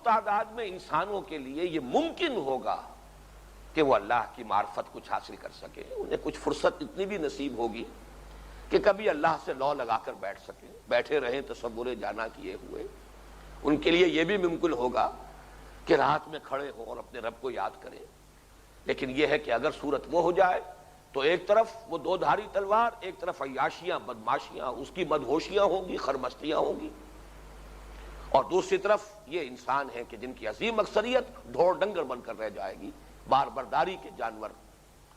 تعداد میں انسانوں کے لیے یہ ممکن ہوگا کہ وہ اللہ کی معرفت کچھ حاصل کر سکے، انہیں کچھ فرصت اتنی بھی نصیب ہوگی کہ کبھی اللہ سے لو لگا کر بیٹھ سکیں، بیٹھے رہیں تصور جانا کیے ہوئے۔ ان کے لیے یہ بھی ممکن ہوگا کہ رات میں کھڑے ہوں اور اپنے رب کو یاد کریں۔ لیکن یہ ہے کہ اگر صورت وہ ہو جائے تو ایک طرف وہ دو دھاری تلوار، ایک طرف عیاشیاں، بدماشیاں، اس کی مدہوشیاں ہوں گی، خرمستیاں ہوں گی، اور دوسری طرف یہ انسان ہیں کہ جن کی عظیم اکثریت ڈھور ڈنگر بن کر رہ جائے گی، بار برداری کے جانور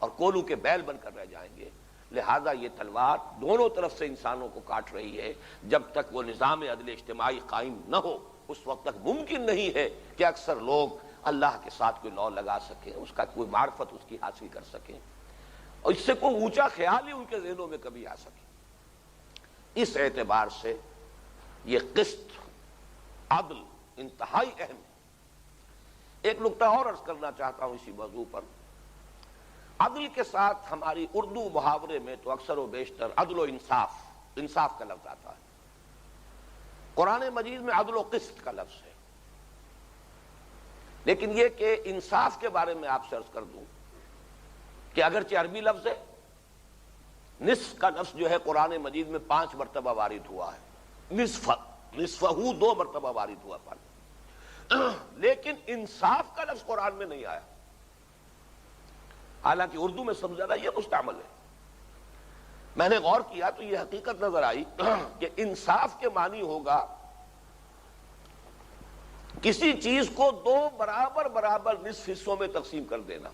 اور کولو کے بیل بن کر رہ جائیں گے۔ لہذا یہ تلوار دونوں طرف سے انسانوں کو کاٹ رہی ہے۔ جب تک وہ نظام عدل اجتماعی قائم نہ ہو اس وقت تک ممکن نہیں ہے کہ اکثر لوگ اللہ کے ساتھ کوئی لو لگا سکیں، اس کا کوئی معرفت اس کی حاصل کر سکیں، اور اس سے کوئی اونچا خیال ہی ان کے ذہنوں میں کبھی آ سکے۔ اس اعتبار سے یہ قسط، عدل انتہائی اہم ہے۔ ایک نکتہ اور عرض کرنا چاہتا ہوں اسی موضوع پر۔ عدل کے ساتھ ہماری اردو محاورے میں تو اکثر و بیشتر عدل و انصاف، انصاف کا لفظ آتا ہے۔ قرآن مجید میں عدل و قسط کا لفظ ہے، لیکن یہ کہ انصاف کے بارے میں آپ سے عرض کر دوں کہ اگرچہ عربی لفظ ہے، نصف کا لفظ جو ہے قرآن مجید میں 5 مرتبہ وارد ہوا ہے، نصفہ 2 مرتبہ وارد ہوا پانا، لیکن انصاف کا لفظ قرآن میں نہیں آیا، حالانکہ اردو میں سب سے زیادہ یہ مستعمل ہے۔ میں نے غور کیا تو یہ حقیقت نظر آئی کہ انصاف کے معنی ہوگا کسی چیز کو 2 برابر برابر نصف حصوں میں تقسیم کر دینا،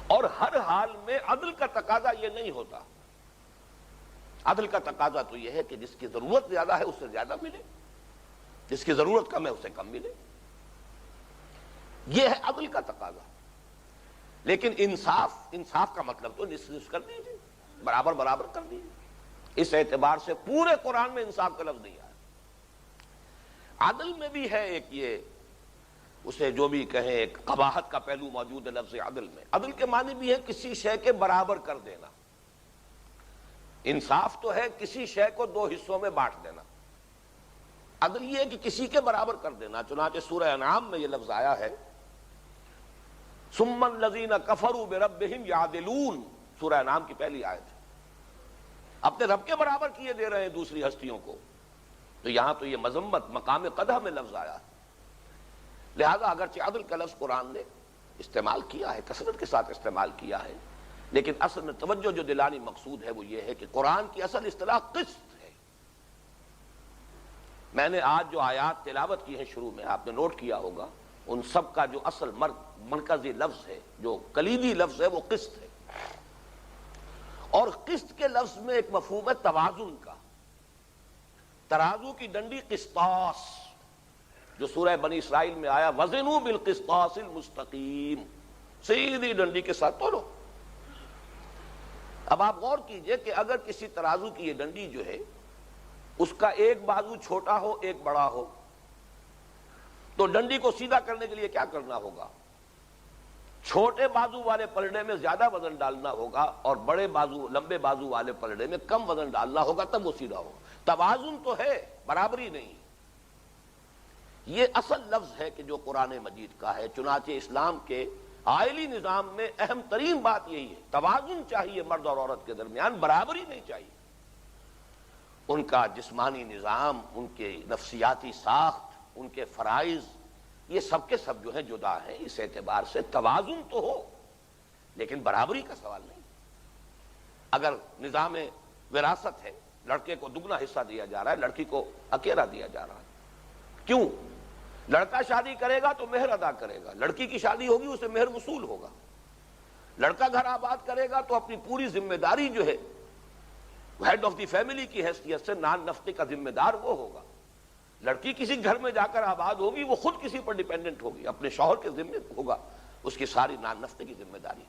اور ہر حال میں عدل کا تقاضا یہ نہیں ہوتا۔ عدل کا تقاضا تو یہ ہے کہ جس کی ضرورت زیادہ ہے اس سے زیادہ ملے، جس کی ضرورت کم ہے اس سے کم ملے، یہ ہے عدل کا تقاضا۔ لیکن انصاف کا مطلب تو نصف نصف کر دیجیے، برابر برابر کر دیجیے۔ اس اعتبار سے پورے قرآن میں انصاف کا لفظ نہیں آیا۔ عدل میں بھی ہے ایک، یہ اسے جو بھی کہیں ایک قباحت کا پہلو موجود ہے لفظ عدل میں۔ عدل کے معنی بھی ہے کسی شے کے برابر کر دینا۔ انصاف تو ہے کسی شے کو 2 حصوں میں بانٹ دینا، عدل یہ ہے کہ کسی کے برابر کر دینا۔ چنانچہ سورہ انعام میں یہ لفظ آیا ہے، ثم الذین کفروا بربہم یعدلون، سورہ انعام کی پہلی آیت ہے۔ اپنے رب کے برابر کیے دے رہے ہیں دوسری ہستیوں کو، تو یہاں تو یہ مذمت مقام قدح میں لفظ آیا ہے۔ لہذا اگرچہ عدل کا لفظ قرآن نے استعمال کیا ہے، کثرت کے ساتھ استعمال کیا ہے، لیکن اصل میں توجہ جو دلانی مقصود ہے وہ یہ ہے کہ قرآن کی اصل اصطلاح قسط ہے۔ میں نے آج جو آیات تلاوت کی ہیں شروع میں، آپ نے نوٹ کیا ہوگا، ان سب کا جو اصل مرکزی لفظ ہے، جو کلیدی لفظ ہے، وہ قسط ہے۔ اور قسط کے لفظ میں ایک مفہوم ہے توازن کا۔ ترازو کی ڈنڈی قسطاس، جو سورہ بنی اسرائیل میں آیا، وزنوا بالقسطاس المستقیم، سیدھی ڈنڈی کے ساتھ تولو۔ اب آپ غور کیجئے کہ اگر کسی ترازو کی یہ ڈنڈی جو ہے اس کا ایک بازو چھوٹا ہو ایک بڑا ہو، تو ڈنڈی کو سیدھا کرنے کے لیے کیا کرنا ہوگا؟ چھوٹے بازو والے پلڑے میں زیادہ وزن ڈالنا ہوگا اور بڑے بازو، لمبے بازو والے پلڑے میں کم وزن ڈالنا ہوگا، تب وہ سیدھا ہوگا۔ توازن تو ہے، برابری نہیں۔ یہ اصل لفظ ہے کہ جو قرآن مجید کا ہے۔ چنانچہ اسلام کے آئلی نظام میں اہم ترین بات یہی ہے، توازن چاہیے مرد اور عورت کے درمیان، برابری نہیں چاہیے۔ ان کا جسمانی نظام، ان کے نفسیاتی ساخت، ان کے فرائض، یہ سب کے سب جو ہیں جدا ہیں۔ اس اعتبار سے توازن تو ہو لیکن برابری کا سوال نہیں۔ اگر نظام وراثت ہے، لڑکے کو دگنا حصہ دیا جا رہا ہے، لڑکی کو اکیلا دیا جا رہا ہے، کیوں؟ لڑکا شادی کرے گا تو مہر ادا کرے گا، لڑکی کی شادی ہوگی اسے مہر وصول ہوگا۔ لڑکا گھر آباد کرے گا تو اپنی پوری ذمہ داری جو ہے ہیڈ آف دی فیملی کی حیثیت سے نان نفقے کا ذمہ دار وہ ہوگا۔ لڑکی کسی گھر میں جا کر آباد ہوگی، وہ خود کسی پر ڈیپینڈنٹ ہوگی، اپنے شوہر کے ذمہ ہوگا اس کی ساری نان نفقے کی ذمہ داری۔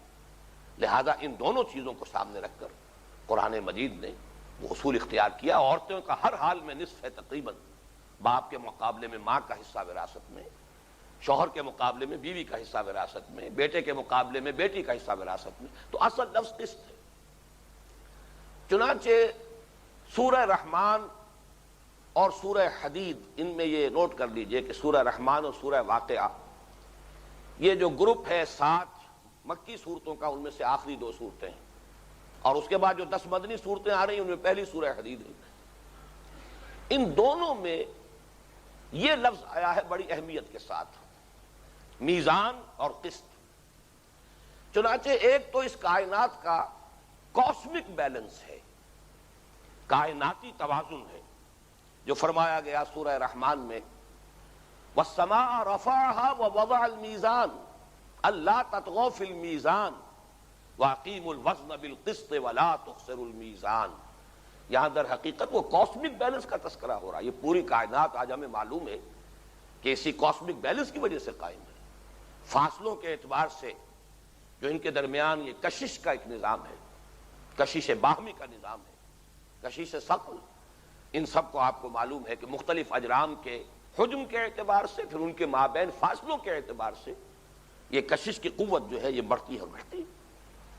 لہذا ان دونوں چیزوں کو سامنے رکھ کر قرآن مجید نے وہ اصول اختیار کیا۔ عورتوں کا ہر حال میں نصف ہے تقریباً، باپ کے مقابلے میں ماں کا حصہ وراثت میں، شوہر کے مقابلے میں بیوی کا حصہ وراثت میں، بیٹے کے مقابلے میں بیٹی کا حصہ وراثت میں، تو اصل لفظ قسط ہے۔ چنانچہ سورہ رحمان اور سورہ حدید، ان میں یہ نوٹ کر لیجئے کہ سورہ رحمان اور سورہ واقعہ یہ جو گروپ ہے 7 مکی صورتوں کا، ان میں سے آخری 2 صورتیں ہیں، اور اس کے بعد جو 10 مدنی صورتیں آ رہی ہیں ان میں پہلی سورہ حدید ہے۔ ان دونوں میں یہ لفظ آیا ہے بڑی اہمیت کے ساتھ، میزان اور قسط۔ چنانچہ ایک تو اس کائنات کا کاسمک بیلنس ہے، کائناتی توازن ہے، جو فرمایا گیا سورہ رحمان میں وَالسَّمَاءَ رَفَعَهَا وَوَضَعَ الْمِيزَانَ أَلَّا تَطْغَوْا فِي الْمِيزَانِ وَأَقِيمُوا الْوَزْنَ بِالْقِسْطِ وَلَا تُخْسِرُوا الْمِيزَانَ۔ یہاں در حقیقت وہ کاسمک بیلنس کا تذکرہ ہو رہا ہے۔ یہ پوری کائنات آج ہمیں معلوم ہے کہ اسی کاسمک بیلنس کی وجہ سے قائم ہے۔ فاصلوں کے اعتبار سے جو ان کے درمیان یہ کشش کا ایک نظام ہے، کشش باہمی کا نظام ہے، کشش ثقل، ان سب کو آپ کو معلوم ہے کہ مختلف اجرام کے حجم کے اعتبار سے، پھر ان کے مابین فاصلوں کے اعتبار سے یہ کشش کی قوت جو ہے یہ بڑھتی ہے اور گھٹتی ہے،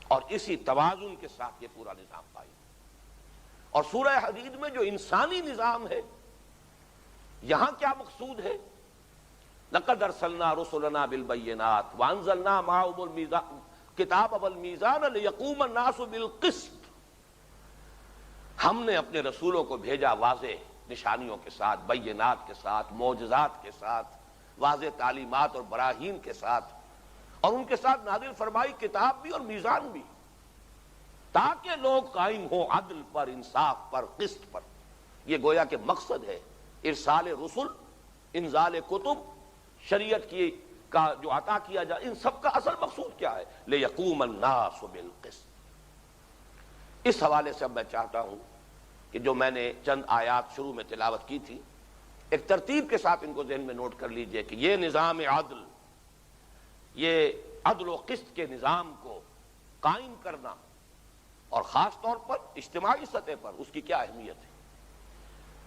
اور اسی توازن کے ساتھ یہ پورا نظام قائم ہے۔ اور سورہ حدید میں جو انسانی نظام ہے، یہاں کیا مقصود ہے؟ لَقَدْ أَرْسَلْنَا رُسُلَنَا بِالْبَيِّنَاتِ وَأَنزَلْنَا مَعَهُمُ الْكِتَابَ وَالْمِيزَانَ لِيَقُومَ النَّاسُ بِالْقِسْطِ۔ ہم نے اپنے رسولوں کو بھیجا واضح نشانیوں کے ساتھ، بینات کے ساتھ، معجزات کے ساتھ، واضح تعلیمات اور براہین کے ساتھ، اور ان کے ساتھ نازل فرمائی کتاب بھی اور میزان بھی، تاکہ لوگ قائم ہوں عدل پر، انصاف پر، قسط پر۔ یہ گویا کہ مقصد ہے ارسال رسل، انزال کتب، شریعت کی کا جو عطا کیا جائے، ان سب کا اصل مقصود کیا ہے؟ لِيَقُومَ النَّاسُ بِالْقِسْطِ۔ اس حوالے سے اب میں چاہتا ہوں کہ جو میں نے چند آیات شروع میں تلاوت کی تھی، ایک ترتیب کے ساتھ ان کو ذہن میں نوٹ کر لیجئے کہ یہ نظام عدل، یہ عدل و قسط کے نظام کو قائم کرنا، اور خاص طور پر اجتماعی سطح پر اس کی کیا اہمیت ہے۔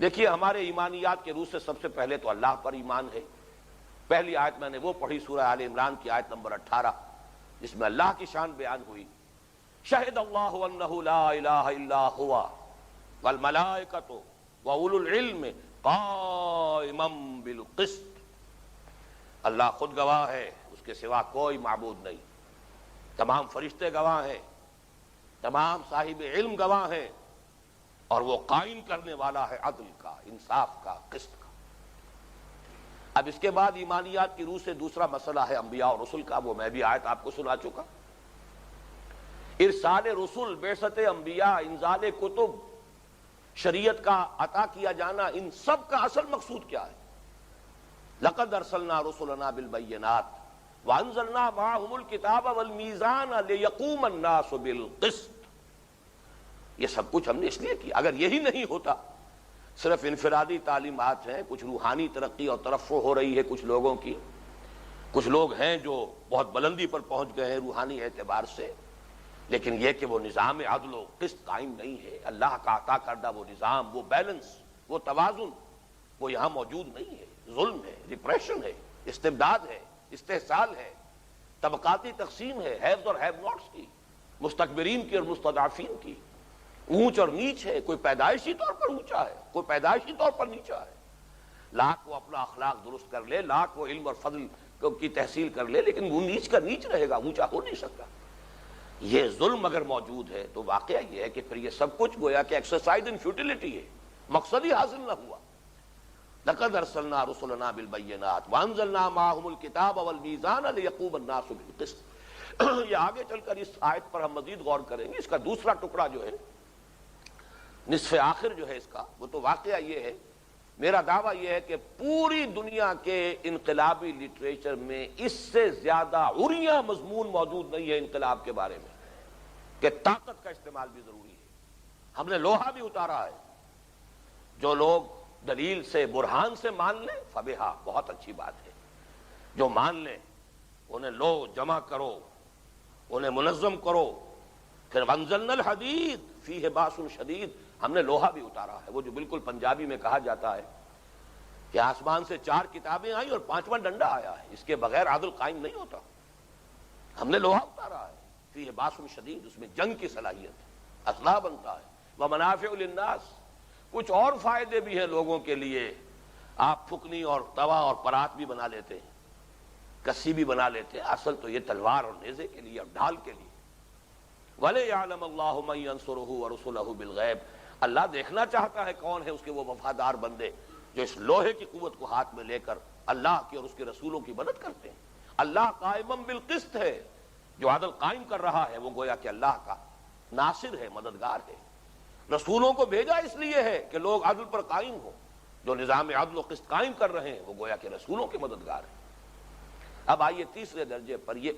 دیکھیے، ہمارے ایمانیات کے روح سے سب سے پہلے تو اللہ پر ایمان ہے۔ پہلی آیت میں نے وہ پڑھی سورہ آل عمران کی آیت نمبر 18، جس میں اللہ کی شان بیان ہوئی، شہد اللہ انہ لا الہ الا ہوا والملائکۃ واولو العلم قائما بالقسط۔ اللہ خود گواہ ہے، اس کے سوا کوئی معبود نہیں، تمام فرشتے گواہ ہیں، تمام صاحب علم گواہ ہیں، اور وہ قائم کرنے والا ہے عدل کا، انصاف کا، قسط کا۔ اب اس کے بعد ایمانیات کی روح سے دوسرا مسئلہ ہے انبیاء اور رسل کا، وہ میں بھی آیت آپ کو سنا چکا۔ ارسال رسل، بعثت انبیاء، انزال کتب، شریعت کا عطا کیا جانا، ان سب کا اصل مقصود کیا ہے؟ لَقَدْ أَرْسَلْنَا رُسُلَنَا بِالْبَيِّنَاتِ وَأَنزَلْنَا مَعَهُمُ الْكِتَابَ وَالْمِيزَانَ لِيَقُومَ النَّاسُ بِالْقِسْطِ۔ یہ سب کچھ ہم نے اس لیے کیا۔ اگر یہی نہیں ہوتا، صرف انفرادی تعلیمات ہیں، کچھ روحانی ترقی اور ترفع ہو رہی ہے کچھ لوگوں کی، کچھ لوگ ہیں جو بہت بلندی پر پہنچ گئے ہیں روحانی اعتبار سے، لیکن یہ کہ وہ نظام عدل و قسط قائم نہیں ہے، اللہ کا عطا کردہ وہ نظام، وہ بیلنس، وہ توازن، وہ یہاں موجود نہیں ہے۔ ظلم ہے، ریپریشن ہے، استبداد ہے، استحصال ہے، طبقاتی تقسیم ہے، ہیوز اور ہیو ناٹس کی، مستکبرین کی اور مستضعفین کی، اونچ اور نیچ ہے، کوئی پیدائشی طور پر اونچا ہے، کوئی پیدائشی طور پر نیچا ہے۔ لاکھ وہ اپنا اخلاق درست کر لے، لاکھ وہ علم اور فضل کی تحصیل کر لے، لیکن وہ نیچ کا نیچ رہے گا، اونچا ہو نہیں سکتا۔ یہ ظلم اگر موجود ہے تو واقعہ یہ ہے کہ پھر یہ سب کچھ گویا کہ ایکسرسائز ان فیوٹیلٹی ہے، مقصد ہی حاصل نہ ہوا۔ لَقَدْ أَرْسَلْنَا رُسُلَنَا بِالْبَيِّنَاتِ وَأَنزَلْنَا مَعَهُمُ الْكِتَابَ وَالْمِيزَانَ لِيَقُومَ النَّاسُ بِالْقِسْطِ۔ یہ آگے چل کر اس آیت پر ہم مزید غور کریں گے۔ اس کا دوسرا ٹکڑا جو ہے، نصف آخر جو ہے اس کا، وہ تو واقعہ یہ ہے، میرا دعویٰ یہ ہے کہ پوری دنیا کے انقلابی لٹریچر میں اس سے زیادہ عریاں مضمون موجود نہیں ہے انقلاب کے بارے میں، کہ طاقت کا استعمال بھی ضروری ہے۔ ہم نے لوہا بھی اتارا ہے۔ جو لوگ دلیل سے، برہان سے مان لیں، فبہا، بہت اچھی بات ہے۔ جو مان لیں، انہیں لو، جمع کرو، انہیں منظم کرو۔ پھر وَأَنزَلْنَا الْحَدِيدَ فِيهِ بَأْسٌ شَدِيدٌ، ہم نے لوہا بھی اتارا ہے، وہ جو بالکل پنجابی میں کہا جاتا ہے کہ آسمان سے 4 کتابیں آئیں اور 5واں ڈنڈا آیا ہے، اس کے بغیر عدل قائم نہیں ہوتا۔ ہم نے لوہا اتارا ہے، فِيهِ بَأْسٌ شَدِيدٌ، اس میں جنگ کی صلاحیت ہے، اسلحہ بنتا ہے، وَمَنَافِعُ لِلنَّاسِ، کچھ اور فائدے بھی ہیں لوگوں کے لیے. آپ پھکنی اور توا اور پرات بھی بنا لیتے ہیں, کسی بھی بنا لیتے ہیں, اصل تو یہ تلوار اور نیزے کے لیے اور ڈھال کے لیے. وَلِيَعْلَمَ اللَّهُ مَن يَنصُرُهُ وَرُسُلَهُ بِالْغَيْبِ, اللہ دیکھنا چاہتا ہے کون ہے اس کے وہ وفادار بندے جو اس لوہے کی قوت کو ہاتھ میں لے کر اللہ کی اور اس کے رسولوں کی مدد کرتے ہیں. اللہ قائم بالقسط ہے, جو عدل قائم کر رہا ہے وہ گویا کہ اللہ کا ناصر ہے, مددگار ہے. رسولوں کو بھیجا اس لیے ہے کہ لوگ عدل پر قائم ہوں. جو نظام عدل و قسط قائم کر رہے ہیں وہ گویا کہ رسولوں کے مددگار ہیں. اب آئیے تیسرے درجے پر, یہ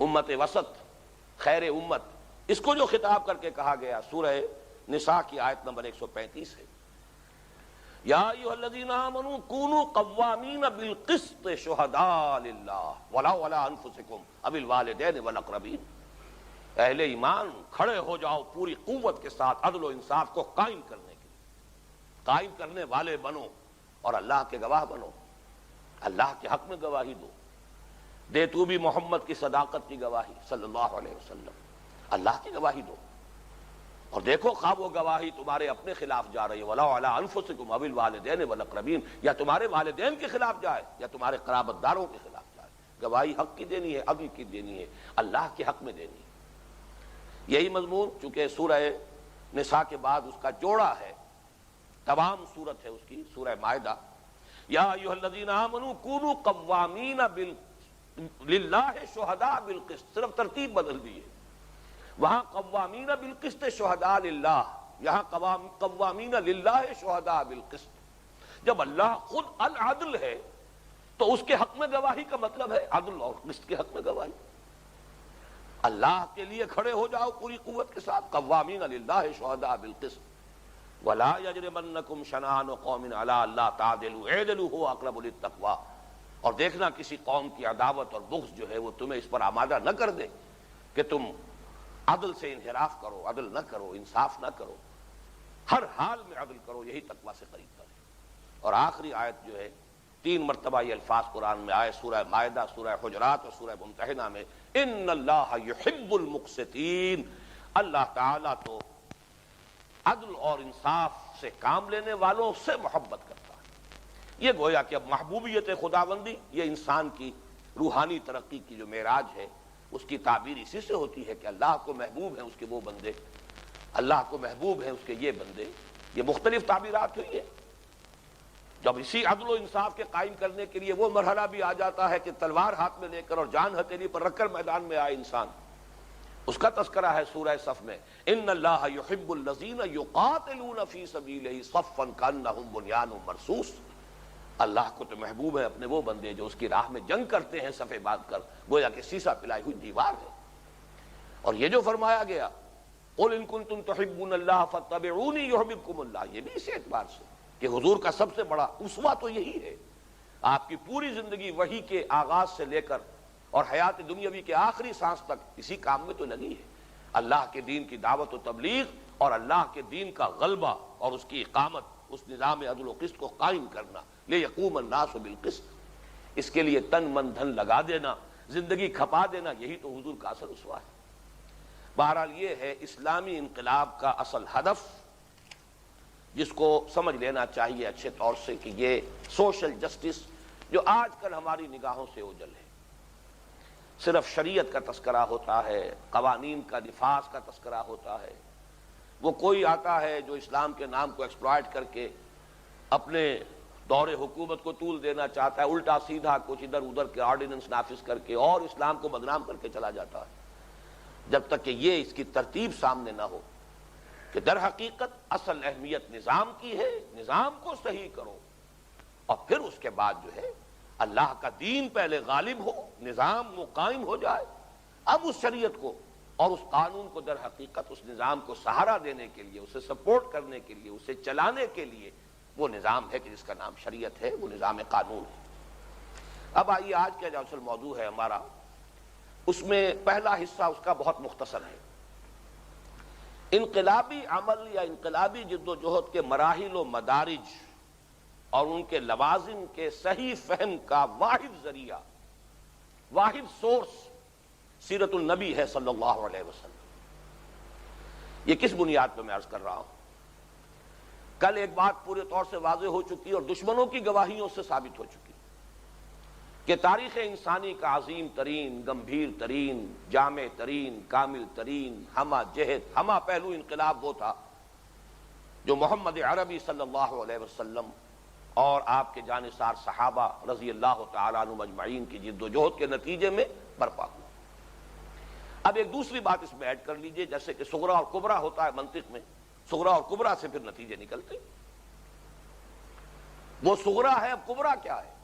امت وسط, خیر امت, اس کو جو خطاب کر کے کہا گیا سورہ نساء کی آیت نمبر 135 ہے, یا ایھا الذین آمنوا کونوا قوامین بالقسط شہداء للہ ولو علی انفسکم او الوالدین والاقربین. اہل ایمان کھڑے ہو جاؤ پوری قوت کے ساتھ عدل و انصاف کو قائم کرنے کے لیے, قائم کرنے والے بنو اور اللہ کے گواہ بنو. اللہ کے حق میں گواہی دو, دے تو بھی محمد کی صداقت کی گواہی صلی اللہ علیہ وسلم, اللہ کی گواہی دو. اور دیکھو خواہ وہ گواہی تمہارے اپنے خلاف جا رہی ہے, وَلَوْ عَلَىٰ أَنفُسِكُمْ أَوِ الْوَالِدَيْنِ وَالْأَقْرَبِينَ, یا تمہارے والدین کے خلاف جائے یا تمہارے قرابت داروں کے خلاف جائے, گواہی حق کی دینی ہے, عدل کی دینی ہے, اللہ کے حق میں دینی ہے. یہی مضمون چونکہ سورہ نساء کے بعد اس کا جوڑا ہے, تمام صورت ہے اس کی, سورہ مائدہ. یا ایھا الذین آمنوا کونوا قوامین للہ شہداء بالقسط, صرف ترتیب بدل دی ہے. وہاں قوامین بالقسط شہداء للہ, یہاں قوامین للہ شہداء بالقسط. جب اللہ خود العدل ہے تو اس کے حق میں گواہی کا مطلب ہے عدل اور قسط کے حق میں گواہی. اللہ کے لیے کھڑے ہو جاؤ پوری قوت کے ساتھ, قوامین للہ شہداء بالقسط. ولا یجرمنکم شنآن قوم علی الا تعدلوا اعدلوا هو اقرب للتقوی. اور دیکھنا کسی قوم کی عداوت اور بغض جو ہے وہ تمہیں اس پر آمادہ نہ کر دے کہ تم عدل سے انحراف کرو, عدل نہ کرو, انصاف نہ کرو, ہر حال میں عدل کرو, یہی تقوی سے قریب کرے. اور آخری آیت جو ہے 3 مرتبہ یہ الفاظ قرآن میں آئے, سورہ مائدہ, سورہ حجرات اور سورہ ممتحنہ میں, ان اللہ یحب المقسطین, اللہ تعالیٰ تو عدل اور انصاف سے کام لینے والوں سے محبت کرتا ہے. یہ گویا کہ اب محبوبیت خداوندی, یہ انسان کی روحانی ترقی کی جو معراج ہے اس کی تعبیر اسی سے ہوتی ہے کہ اللہ کو محبوب ہیں اس کے وہ بندے, اللہ کو محبوب ہیں اس کے یہ بندے. یہ مختلف تعبیرات ہوئی ہیں. جب اسی عدل و انصاف کے قائم کرنے کے لیے وہ مرحلہ بھی آ جاتا ہے کہ تلوار ہاتھ میں لے کر اور جان ہتھیلی پر رکھ کر میدان میں آئے انسان, اس کا تذکرہ ہے سورہ صف میں, ان اللہ یحب الذین یقاتلون فی سبیلہ صفا کانہم بنیان مرصوص. اللہ کو تو محبوب ہے اپنے وہ بندے جو اس کی راہ میں جنگ کرتے ہیں صفے باندھ کر, گویا کہ سیسا پلائی ہوئی دیوار ہے. اور یہ جو فرمایا گیا قل ان کنتم تحبون اللہ فاتبعونی یحببکم اللہ, یہ بھی اسی اعتبار سے کہ حضور کا سب سے بڑا اسوہ تو یہی ہے. آپ کی پوری زندگی وحی کے آغاز سے لے کر اور حیات دنیاوی کے آخری سانس تک اسی کام میں تو لگی ہے, اللہ کے دین کی دعوت و تبلیغ اور اللہ کے دین کا غلبہ اور اس کی اقامت, اس نظام عدل و قسط کو قائم کرنا, لیقوم الناس بالقسط. اس کے لیے تن من دھن لگا دینا, زندگی کھپا دینا, یہی تو حضور کا اصل اسوہ ہے. بہرحال یہ ہے اسلامی انقلاب کا اصل ہدف, جس کو سمجھ لینا چاہیے اچھے طور سے کہ یہ سوشل جسٹس جو آج کل ہماری نگاہوں سے اوجھل ہے, صرف شریعت کا تذکرہ ہوتا ہے, قوانین کا نفاذ کا تذکرہ ہوتا ہے. وہ کوئی آتا ہے جو اسلام کے نام کو ایکسپلائٹ کر کے اپنے دور حکومت کو طول دینا چاہتا ہے, الٹا سیدھا کچھ ادھر ادھر کے آرڈیننس نافذ کر کے اور اسلام کو بدنام کر کے چلا جاتا ہے. جب تک کہ یہ اس کی ترتیب سامنے نہ ہو کہ در حقیقت اصل اہمیت نظام کی ہے, نظام کو صحیح کرو, اور پھر اس کے بعد جو ہے اللہ کا دین پہلے غالب ہو, نظام وہ قائم ہو جائے. اب اس شریعت کو اور اس قانون کو در حقیقت اس نظام کو سہارا دینے کے لیے, اسے سپورٹ کرنے کے لیے, اسے چلانے کے لیے وہ نظام ہے کہ جس کا نام شریعت ہے, وہ نظام قانون ہے. اب آئیے آج کا جو اصل موضوع ہے ہمارا, اس میں پہلا حصہ اس کا بہت مختصر ہے. انقلابی عمل یا انقلابی جد و جہد کے مراحل و مدارج اور ان کے لوازم کے صحیح فہم کا واحد ذریعہ, واحد سورس سیرت النبی ہے صلی اللہ علیہ وسلم. یہ کس بنیاد پہ میں عرض کر رہا ہوں؟ کل ایک بات پورے طور سے واضح ہو چکی اور دشمنوں کی گواہیوں سے ثابت ہو چکی کہ تاریخ انسانی کا عظیم ترین، گمبھیر ترین، جامع ترین، کامل ترین، ہمہ جہت، ہمہ پہلو انقلاب وہ تھا جو محمد عربی صلی اللہ علیہ وسلم اور آپ کے جانثار صحابہ رضی اللہ تعالیٰ عنہم اجمعین کی جد و جہد کے نتیجے میں برپا ہوا۔ اب ایک دوسری بات اس میں ایڈ کر لیجئے، جیسے کہ صغرا اور کبرا ہوتا ہے منطق میں، صغرا اور کبرا سے پھر نتیجے نکلتے، وہ صغرا ہے، اب کبرا کیا ہے؟